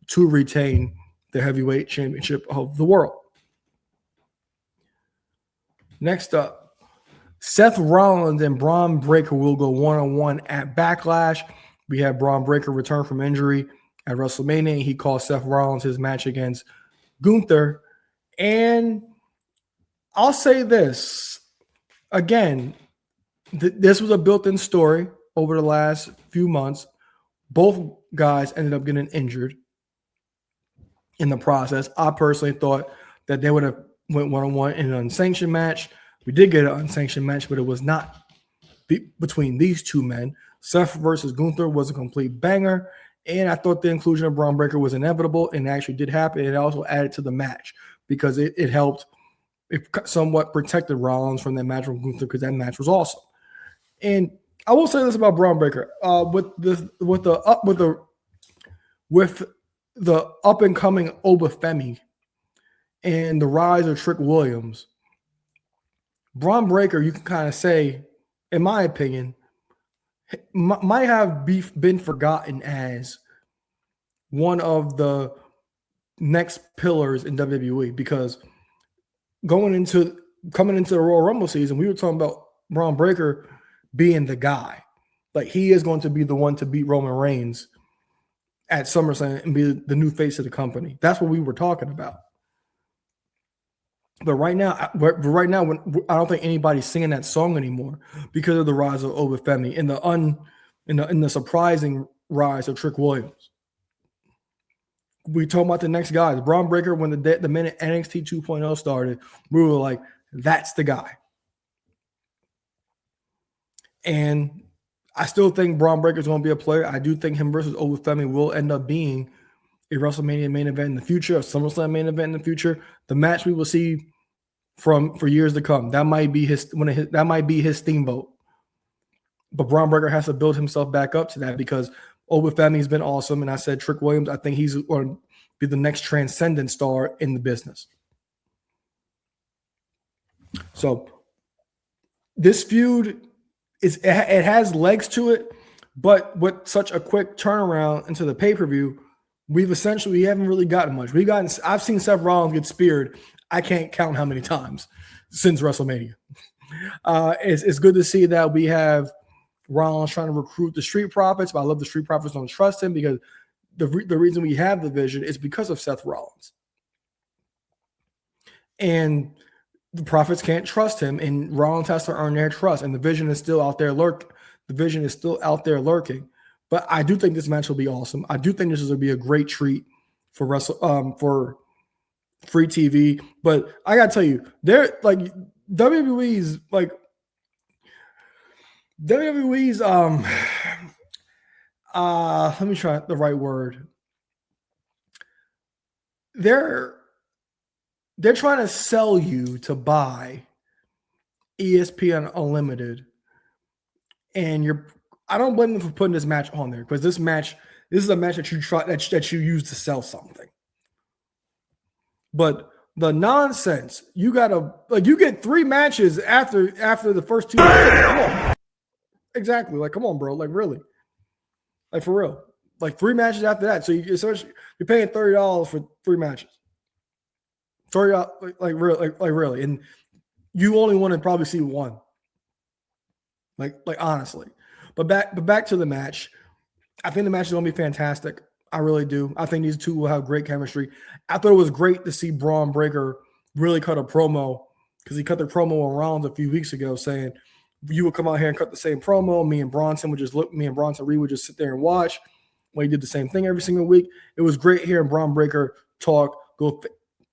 to retain the heavyweight championship of the world. Next up, Seth Rollins and Bron Breakker will go one-on-one at Backlash. We have Bron Breakker return from injury at WrestleMania. He called Seth Rollins his match against Gunther. And I'll say this, again, this was a built-in story over the last few months. Both guys ended up getting injured in the process. I personally thought that they would have went one-on-one in an unsanctioned match. We did get an unsanctioned match, but it was not between these two men. Seth versus Gunther was a complete banger, and I thought the inclusion of Bron Breakker was inevitable, and it actually did happen. It also added to the match because it helped. It somewhat protected Rollins from that match from Gunther because that match was awesome. And I will say this about Bron Breakker: with the up and coming Obafemi and the rise of Trick Williams, Bron Breakker, you can kind of say, in my opinion, might have been forgotten as one of the next pillars in WWE, because coming into the Royal Rumble season, we were talking about Bron Breakker being the guy. Like, he is going to be the one to beat Roman Reigns at SummerSlam and be the new face of the company. That's what we were talking about. But right now, when I don't think anybody's singing that song anymore because of the rise of Obafemi and the surprising rise of Trick Williams. We talking about the next guys. Bron Breakker, when the minute NXT 2.0 started, we were like, that's the guy. And I still think Bron Breakker is going to be a player. I do think him versus Obafemi will end up being a WrestleMania main event in the future, a SummerSlam main event in the future. The match we will see for years to come. That might be his steamboat. But Bron Breakker has to build himself back up to that because Obafemi's been awesome. And I said Trick Williams, I think he's going to be the next transcendent star in the business. So this feud it has legs to it, but with such a quick turnaround into the pay-per-view, we haven't really gotten much. I've seen Seth Rollins get speared. I can't count how many times since WrestleMania. It's good to see that we have Rollins trying to recruit the Street Profits, but I love the Street Profits don't trust him because the reason we have the vision is because of Seth Rollins. And the Profits can't trust him, and Rollins has to earn their trust, and the vision is still out there lurking. But I do think this match will be awesome. I do think this is going to be a great treat for free TV. But I got to tell you, WWE's let me try the right word. They're trying to sell you to buy ESPN Unlimited, and I don't blame them for putting this match on there because this is a match that you use to sell something. But the nonsense, you get 3 matches after the first 2 matches. Come on. Exactly. Come on, bro. Really. For real. 3 matches after that. So you're paying $30 for 3 matches. $30, really. And you only want to probably see 1. Honestly. But back to the match. I think the match is going to be fantastic. I really do. I think these two will have great chemistry. I thought it was great to see Bron Breakker really cut a promo, because he cut the promo on Rollins a few weeks ago saying, you would come out here and cut the same promo. Me and Bronson Reed would just sit there and watch. Well, he did the same thing every single week. It was great hearing Bron Breakker talk, go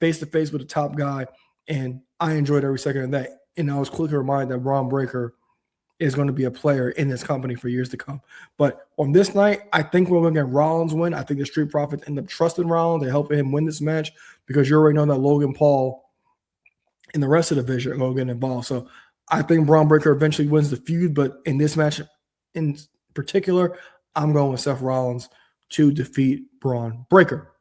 face to face with the top guy, and I enjoyed every second of that. And I was quickly reminded that Bron Breakker is going to be a player in this company for years to come. But on this night, I think we're going to get Rollins win. I think the Street Profits end up trusting Rollins and helping him win this match, because you already know that Logan Paul and the rest of the division are going to get involved. So I think Bron Breakker eventually wins the feud, but in this match in particular, I'm going with Seth Rollins to defeat Bron Breakker.